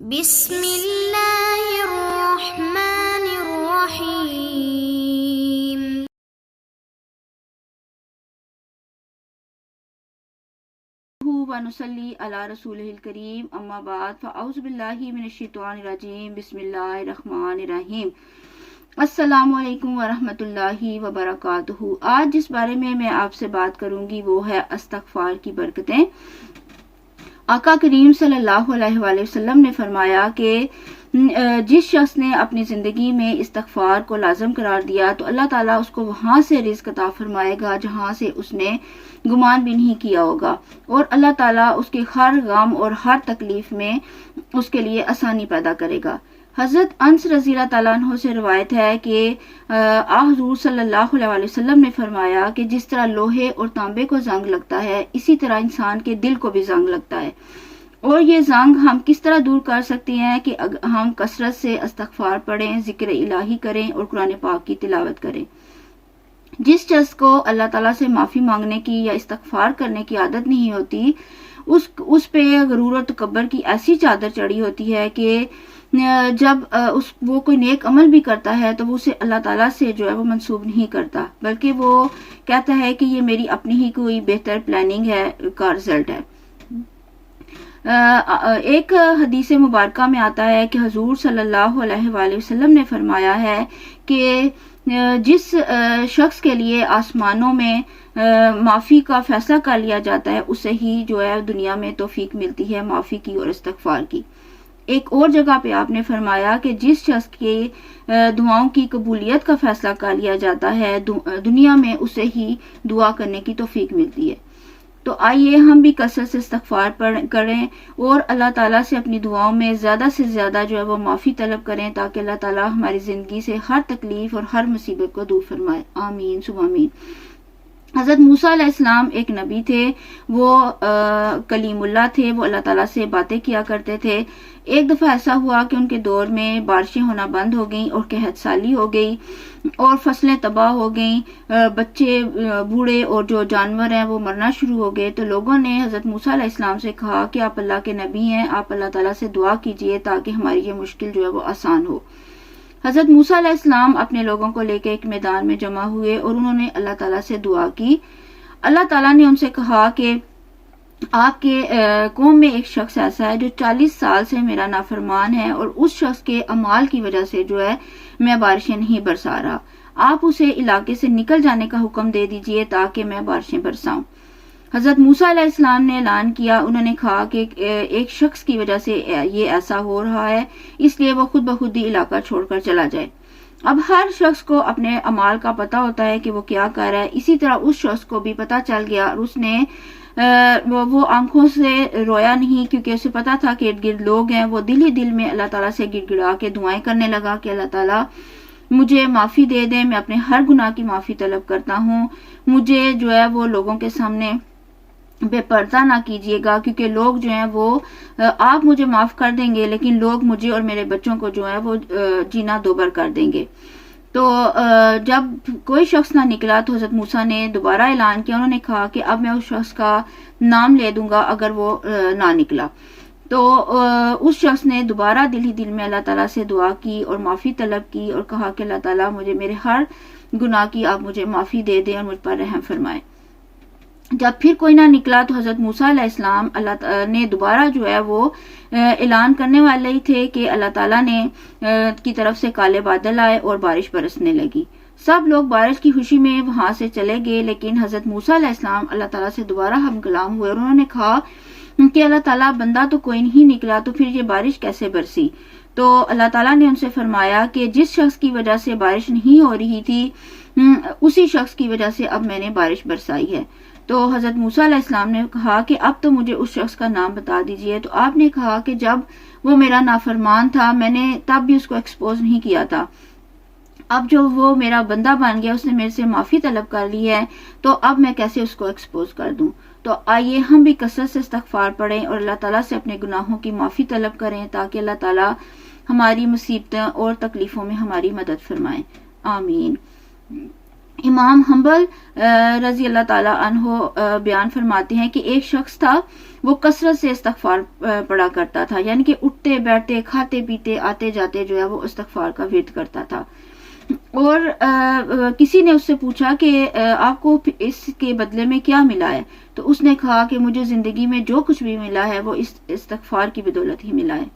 بسم اللہ الرحمن الرحیم۔ ونصلی علی رسولہ الکریم، اما بعد، فاعوذ باللہ من الشیطان الرجیم، بسم اللہ الرحمن الرحیم۔ السلام علیکم ورحمۃ اللہ وبرکاتہ۔ آج جس بارے میں آپ سے بات کروں گی وہ ہے استغفار کی برکتیں۔ آقا کریم صلی اللہ علیہ وآلہ وسلم نے فرمایا کہ جس شخص نے اپنی زندگی میں استغفار کو لازم قرار دیا تو اللہ تعالیٰ اس کو وہاں سے رزق عطا فرمائے گا جہاں سے اس نے گمان بھی نہیں کیا ہوگا، اور اللہ تعالیٰ اس کے ہر غم اور ہر تکلیف میں اس کے لیے آسانی پیدا کرے گا۔ حضرت انس رضی اللہ تعالیٰ عنہ سے روایت ہے کہ حضور صلی اللہ علیہ وآلہ وسلم نے فرمایا کہ جس طرح لوہے اور تانبے کو زنگ لگتا ہے اسی طرح انسان کے دل کو بھی زنگ لگتا ہے، اور یہ زنگ ہم کس طرح دور کر سکتے ہیں کہ ہم کثرت سے استغفار پڑھیں، ذکر الہی کریں اور قرآن پاک کی تلاوت کریں۔ جس شخص کو اللہ تعالیٰ سے معافی مانگنے کی یا استغفار کرنے کی عادت نہیں ہوتی اس پہ غرور اور تکبر کی ایسی چادر چڑھی ہوتی ہے کہ جب وہ کوئی نیک عمل بھی کرتا ہے تو وہ اسے اللہ تعالیٰ سے جو ہے وہ منسوب نہیں کرتا، بلکہ وہ کہتا ہے کہ یہ میری اپنی ہی کوئی بہتر پلاننگ ہے کا رزلٹ ہے۔ ایک حدیث مبارکہ میں آتا ہے کہ حضور صلی اللہ علیہ وآلہ وسلم نے فرمایا ہے کہ جس شخص کے لیے آسمانوں میں معافی کا فیصلہ کر لیا جاتا ہے اسے ہی جو ہے دنیا میں توفیق ملتی ہے معافی کی اور استغفار کی۔ ایک اور جگہ پہ آپ نے فرمایا کہ جس شخص کی دعاؤں کی قبولیت کا فیصلہ کر لیا جاتا ہے دنیا میں اسے ہی دعا کرنے کی توفیق ملتی ہے۔ تو آئیے ہم بھی کثرت سے استغفار کریں اور اللہ تعالیٰ سے اپنی دعاؤں میں زیادہ سے زیادہ جو ہے وہ معافی طلب کریں تاکہ اللہ تعالیٰ ہماری زندگی سے ہر تکلیف اور ہر مصیبت کو دور فرمائے۔ آمین ثم آمین۔ حضرت موسیٰ علیہ السلام ایک نبی تھے، وہ کلیم اللہ تھے، وہ اللہ تعالیٰ سے باتیں کیا کرتے تھے۔ ایک دفعہ ایسا ہوا کہ ان کے دور میں بارشیں ہونا بند ہو گئیں اور قحط سالی ہو گئی اور فصلیں تباہ ہو گئیں، بچے بوڑھے اور جو جانور ہیں وہ مرنا شروع ہو گئے۔ تو لوگوں نے حضرت موسیٰ علیہ السلام سے کہا کہ آپ اللہ کے نبی ہیں، آپ اللہ تعالیٰ سے دعا کیجئے تاکہ ہماری یہ مشکل جو ہے وہ آسان ہو۔ حضرت موسیٰ علیہ السلام اپنے لوگوں کو لے کے ایک میدان میں جمع ہوئے اور انہوں نے اللہ تعالیٰ سے دعا کی۔ اللہ تعالیٰ نے ان سے کہا کہ آپ کے قوم میں ایک شخص ایسا ہے جو 40 سال سے میرا نافرمان ہے اور اس شخص کے اعمال کی وجہ سے جو ہے میں بارشیں نہیں برسا رہا، آپ اسے علاقے سے نکل جانے کا حکم دے دیجئے تاکہ میں بارشیں برساؤں۔ حضرت موسیٰ علیہ السلام نے اعلان کیا، انہوں نے کہا کہ ایک شخص کی وجہ سے یہ ایسا ہو رہا ہے اس لیے وہ خود بخود ہی علاقہ چھوڑ کر چلا جائے۔ اب ہر شخص کو اپنے اعمال کا پتہ ہوتا ہے کہ وہ کیا کر رہا ہے، اسی طرح اس شخص کو بھی پتہ چل گیا اور اس نے وہ آنکھوں سے رویا نہیں کیونکہ اسے پتا تھا کہ ارد گرد لوگ ہیں۔ وہ دل ہی دل میں اللہ تعالیٰ سے گڑ گڑا کے دعائیں کرنے لگا کہ اللہ تعالیٰ مجھے معافی دے دیں، میں اپنے ہر گناہ کی معافی طلب کرتا ہوں، مجھے جو ہے وہ لوگوں کے سامنے بے پردہ نہ کیجیے گا کیونکہ لوگ جو ہیں وہ آپ مجھے معاف کر دیں گے لیکن لوگ مجھے اور میرے بچوں کو جو ہے وہ جینا دوبر کر دیں گے۔ تو جب کوئی شخص نہ نکلا تو حضرت موسیٰ نے دوبارہ اعلان کیا، انہوں نے کہا کہ اب میں اس شخص کا نام لے دوں گا اگر وہ نہ نکلا۔ تو اس شخص نے دوبارہ دل ہی دل میں اللہ تعالیٰ سے دعا کی اور معافی طلب کی اور کہا کہ اللہ تعالیٰ مجھے میرے ہر گناہ کی آپ مجھے معافی دے دیں اور مجھ پر رحم فرمائے۔ جب پھر کوئی نہ نکلا تو حضرت موسیٰ علیہ السلام اللہ تعالیٰ نے دوبارہ جو ہے وہ اعلان کرنے والے ہی تھے کہ اللہ تعالیٰ نے کی طرف سے کالے بادل آئے اور بارش برسنے لگی۔ سب لوگ بارش کی خوشی میں وہاں سے چلے گئے لیکن حضرت موسیٰ علیہ السلام اللہ تعالیٰ سے دوبارہ ہم کلام ہوئے اور انہوں نے کہا کہ اللہ تعالیٰ بندہ تو کوئی نہیں نکلا تو پھر یہ بارش کیسے برسی؟ تو اللہ تعالیٰ نے ان سے فرمایا کہ جس شخص کی وجہ سے بارش نہیں ہو رہی تھی اسی شخص کی وجہ سے اب میں نے بارش برسائی ہے۔ تو حضرت موسیٰ علیہ السلام نے کہا کہ اب تو مجھے اس شخص کا نام بتا دیجئے۔ تو آپ نے کہا کہ جب وہ میرا نافرمان تھا میں نے تب بھی اس کو ایکسپوز نہیں کیا تھا، اب جو وہ میرا بندہ بن گیا اس نے میرے سے معافی طلب کر لی ہے تو اب میں کیسے اس کو ایکسپوز کر دوں؟ تو آئیے ہم بھی کثرت سے استغفار پڑھیں اور اللہ تعالیٰ سے اپنے گناہوں کی معافی طلب کریں تاکہ اللہ تعالیٰ ہماری مصیبتوں اور تکلیفوں میں ہماری مدد فرمائیں۔ آمین۔ امام حنبل رضی اللہ تعالیٰ عنہ بیان فرماتے ہیں کہ ایک شخص تھا، وہ کثرت سے استغفار پڑھا کرتا تھا، یعنی کہ اٹھتے بیٹھتے کھاتے پیتے آتے جاتے جو ہے وہ استغفار کا ورد کرتا تھا۔ اور کسی نے اس سے پوچھا کہ آپ کو اس کے بدلے میں کیا ملا ہے؟ تو اس نے کہا کہ مجھے زندگی میں جو کچھ بھی ملا ہے وہ اس استغفار کی بدولت ہی ملا ہے۔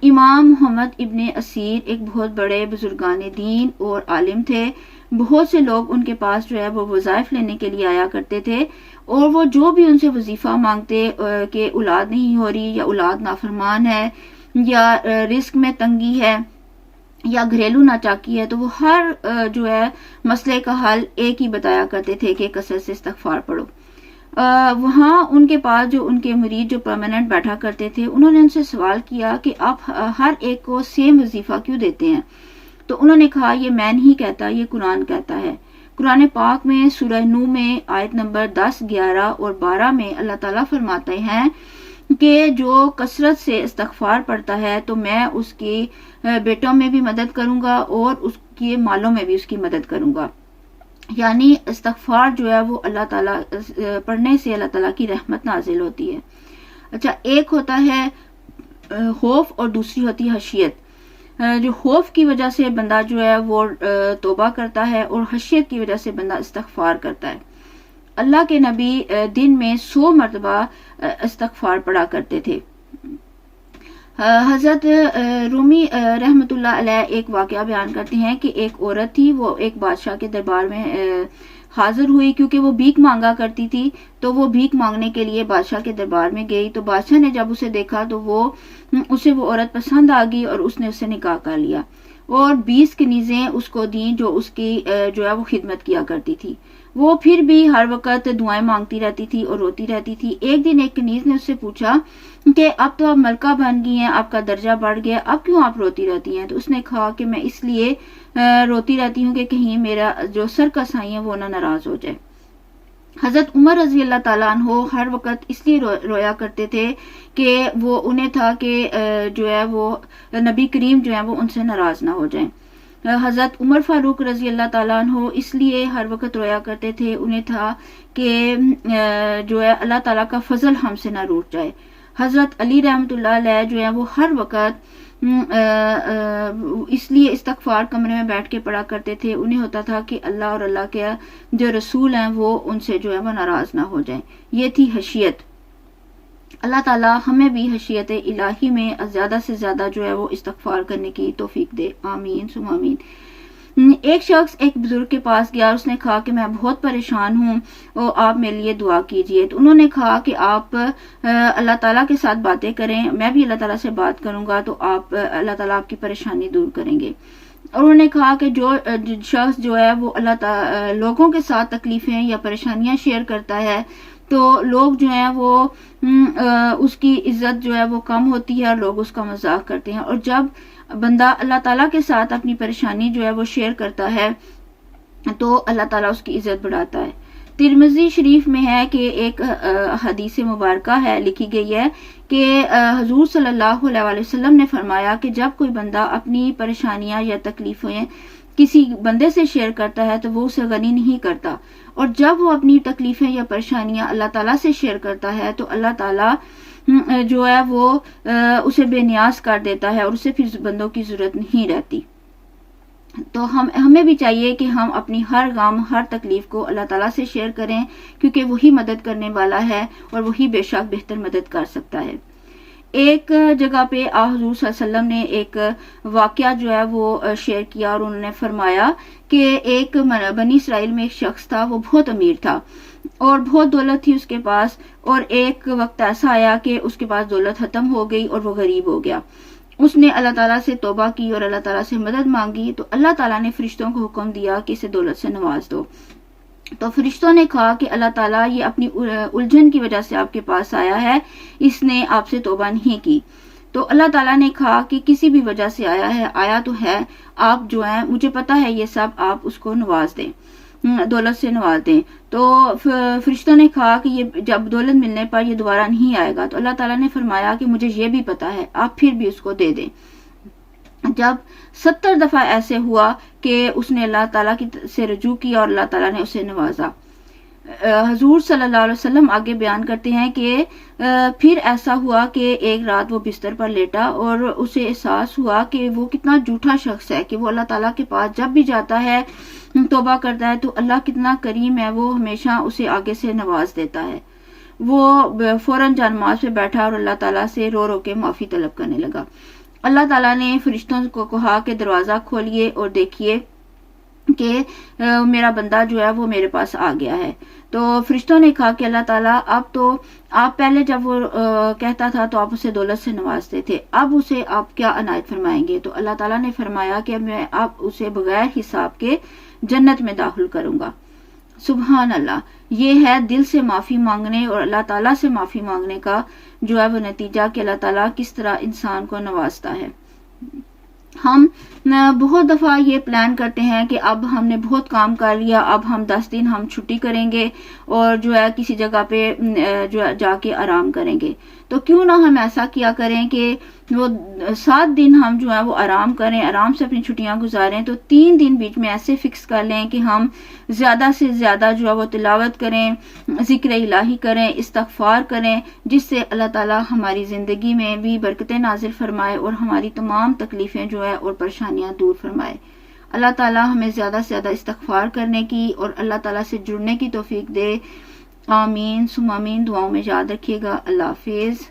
امام محمد ابن اسیر ایک بہت بڑے بزرگان دین اور عالم تھے۔ بہت سے لوگ ان کے پاس جو ہے وہ وظائف لینے کے لیے آیا کرتے تھے، اور وہ جو بھی ان سے وظیفہ مانگتے کہ اولاد نہیں ہو رہی، یا اولاد نافرمان ہے، یا رزق میں تنگی ہے، یا گھریلو ناچاکی ہے، تو وہ ہر جو ہے مسئلے کا حل ایک ہی بتایا کرتے تھے کہ کثرت سے استغفار پڑھو۔ وہاں ان کے پاس جو ان کے مرید جو پرماننٹ بیٹھا کرتے تھے، انہوں نے ان سے سوال کیا کہ آپ ہر ایک کو سیم وظیفہ کیوں دیتے ہیں؟ تو انہوں نے کہا یہ میں نہیں کہتا، یہ قرآن کہتا ہے۔ قرآن پاک میں سورہ نوح میں آیت نمبر 10، 11 اور 12 میں اللہ تعالیٰ فرماتے ہیں کہ جو کثرت سے استغفار پڑھتا ہے تو میں اس کی بیٹوں میں بھی مدد کروں گا اور اس کے مالوں میں بھی اس کی مدد کروں گا۔ یعنی استغفار جو ہے وہ اللہ تعالیٰ پڑھنے سے اللہ تعالیٰ کی رحمت نازل ہوتی ہے۔ اچھا، ایک ہوتا ہے خوف اور دوسری ہوتی ہے خشیت۔ جو خوف کی وجہ سے بندہ جو ہے وہ توبہ کرتا ہے، اور خشیت کی وجہ سے بندہ استغفار کرتا ہے۔ اللہ کے نبی دن میں 100 مرتبہ استغفار پڑھا کرتے تھے۔ حضرت رومی رحمۃ اللہ علیہ ایک واقعہ بیان کرتے ہیں کہ ایک عورت تھی، وہ ایک بادشاہ کے دربار میں حاضر ہوئی، کیونکہ وہ بھیک مانگا کرتی تھی، تو وہ بھیک مانگنے کے لیے بادشاہ کے دربار میں گئی۔ تو بادشاہ نے جب اسے دیکھا تو اسے وہ عورت پسند آ گئی، اور اس نے اسے نکاح کر لیا، اور 20 کنیزیں اس کو دیں جو اس کی جو ہے وہ خدمت کیا کرتی تھی۔ وہ پھر بھی ہر وقت دعائیں مانگتی رہتی تھی اور روتی رہتی تھی۔ ایک دن ایک کنیز نے اس سے پوچھا کہ اب تو آپ ملکہ بن گئی ہیں، آپ کا درجہ بڑھ گیا، اب کیوں آپ روتی رہتی ہیں؟ تو اس نے کہا کہ میں اس لیے روتی رہتی ہوں کہ کہیں میرا جو سر کا سائیں ہے وہ نہ ناراض ہو جائے۔ حضرت عمر رضی اللہ تعالیٰ عنہ ہر وقت اس لیے رویا کرتے تھے کہ وہ انہیں تھا کہ جو ہے وہ نبی کریم جو ہے وہ ان سے ناراض نہ ہو جائیں۔ حضرت عمر فاروق رضی اللہ تعالیٰ عنہ اس لیے ہر وقت رویا کرتے تھے، انہیں تھا کہ جو ہے اللہ تعالیٰ کا فضل ہم سے نہ روٹ جائے۔ حضرت علی رحمۃ اللہ علیہ جو ہے وہ ہر وقت اس لیے استغفار کمرے میں بیٹھ کے پڑھا کرتے تھے، انہیں ہوتا تھا کہ اللہ اور اللہ کے جو رسول ہیں وہ ان سے جو ہے وہ ناراض نہ ہو جائیں۔ یہ تھی خشیت۔ اللہ تعالیٰ ہمیں بھی خشیت الہی میں زیادہ سے زیادہ جو ہے وہ استغفار کرنے کی توفیق دے، آمین ثم آمین۔ ایک شخص ایک بزرگ کے پاس گیا، اس نے کہا کہ میں بہت پریشان ہوں اور آپ میرے لیے دعا کیجئے۔ تو انہوں نے کہا کہ آپ اللہ تعالیٰ کے ساتھ باتیں کریں، میں بھی اللہ تعالیٰ سے بات کروں گا تو اللہ تعالیٰ آپ کی پریشانی دور کریں گے۔ اور انہوں نے کہا کہ جو شخص جو ہے وہ اللہ تعالیٰ لوگوں کے ساتھ تکلیفیں یا پریشانیاں شیئر کرتا ہے تو لوگ جو ہیں وہ اس کی عزت جو ہے وہ کم ہوتی ہے اور لوگ اس کا مذاق کرتے ہیں، اور جب بندہ اللہ تعالیٰ کے ساتھ اپنی پریشانی جو ہے وہ شیئر کرتا ہے تو اللہ تعالیٰ اس کی عزت بڑھاتا ہے۔ ترمذی شریف میں ہے کہ ایک حدیث مبارکہ ہے، لکھی گئی ہے کہ حضور صلی اللہ علیہ وسلم نے فرمایا کہ جب کوئی بندہ اپنی پریشانیاں یا تکلیفیں کسی بندے سے شیئر کرتا ہے تو وہ اسے غنی نہیں کرتا، اور جب وہ اپنی تکلیفیں یا پریشانیاں اللہ تعالیٰ سے شیئر کرتا ہے تو اللہ تعالیٰ جو ہے وہ اسے بے نیاز کر دیتا ہے، اور اسے پھر بندوں کی ضرورت نہیں رہتی۔ تو ہمیں بھی چاہیے کہ ہم اپنی ہر غم ہر تکلیف کو اللہ تعالیٰ سے شیئر کریں، کیونکہ وہی مدد کرنے والا ہے اور وہی بے شک بہتر مدد کر سکتا ہے۔ ایک جگہ پہ حضور صلی اللہ علیہ وسلم نے ایک واقعہ جو ہے وہ شیئر کیا، اور انہوں نے فرمایا کہ ایک بنی اسرائیل میں ایک شخص تھا، وہ بہت امیر تھا اور بہت دولت تھی اس کے پاس، اور ایک وقت ایسا آیا کہ اس کے پاس دولت ختم ہو گئی اور وہ غریب ہو گیا۔ اس نے اللہ تعالیٰ سے توبہ کی اور اللہ تعالیٰ سے مدد مانگی، تو اللہ تعالیٰ نے فرشتوں کو حکم دیا کہ اسے دولت سے نواز دو۔ تو فرشتوں نے کہا کہ اللہ تعالیٰ یہ اپنی الجھن کی وجہ سے آپ کے پاس آیا ہے، اس نے آپ سے توبہ نہیں کی۔ تو اللہ تعالیٰ نے کہا کہ کسی بھی وجہ سے آیا ہے، آیا تو ہے، آپ جو ہیں مجھے پتا ہے یہ سب، آپ اس کو نواز دیں، دولت سے نواز دیں۔ تو فرشتوں نے کہا کہ یہ جب دولت ملنے پر یہ دوبارہ نہیں آئے گا۔ تو اللہ تعالیٰ نے فرمایا کہ مجھے یہ بھی پتا ہے، آپ پھر بھی اس کو دے دیں۔ جب 70 دفعہ ایسے ہوا کہ اس نے اللہ تعالیٰ سے رجوع کیا اور اللہ تعالیٰ نے اسے نوازا۔ حضور صلی اللہ علیہ وسلم آگے بیان کرتے ہیں کہ پھر ایسا ہوا کہ ایک رات وہ بستر پر لیٹا اور اسے احساس ہوا کہ وہ کتنا جھوٹا شخص ہے، کہ وہ اللہ تعالیٰ کے پاس جب بھی جاتا ہے توبہ کرتا ہے تو اللہ کتنا کریم ہے، وہ ہمیشہ اسے آگے سے نواز دیتا ہے۔ وہ فوراً جانماز پہ بیٹھا اور اللہ تعالیٰ سے رو رو کے معافی طلب کرنے لگا۔ اللہ تعالیٰ نے فرشتوں کو کہا کہ دروازہ کھولیے اور دیکھیے کہ میرا بندہ جو ہے وہ میرے پاس آ گیا ہے۔ تو فرشتوں نے کہا کہ اللہ تعالیٰ اب تو آپ پہلے جب وہ کہتا تھا تو آپ اسے دولت سے نوازتے تھے، اب اسے آپ کیا عنایت فرمائیں گے؟ تو اللہ تعالیٰ نے فرمایا کہ میں اب اسے بغیر حساب کے جنت میں داخل کروں گا۔ سبحان اللہ، یہ ہے دل سے معافی مانگنے اور اللہ تعالیٰ سے معافی مانگنے کا جو ہے وہ نتیجہ، کہ اللہ تعالیٰ کس طرح انسان کو نوازتا ہے۔ ہم بہت دفعہ یہ پلان کرتے ہیں کہ اب ہم نے بہت کام کر لیا، اب ہم 10 دن ہم چھٹی کریں گے اور جو ہے کسی جگہ پہ جو ہے جا کے آرام کریں گے۔ تو کیوں نہ ہم ایسا کیا کریں کہ وہ 7 دن ہم جو ہے وہ آرام کریں، آرام سے اپنی چھٹیاں گزاریں، تو 3 دن بیچ میں ایسے فکس کر لیں کہ ہم زیادہ سے زیادہ جو ہے وہ تلاوت کریں، ذکر الہی کریں، استغفار کریں، جس سے اللہ تعالیٰ ہماری زندگی میں بھی برکتیں نازل فرمائے اور ہماری تمام تکلیفیں جو ہے اور پریشانیاں دور فرمائے۔ اللہ تعالیٰ ہمیں زیادہ سے زیادہ استغفار کرنے کی اور اللہ تعالیٰ سے جڑنے کی توفیق دے۔ آمین ثم آمین۔ دعاؤں میں یاد رکھیے گا۔ اللہ حافظ۔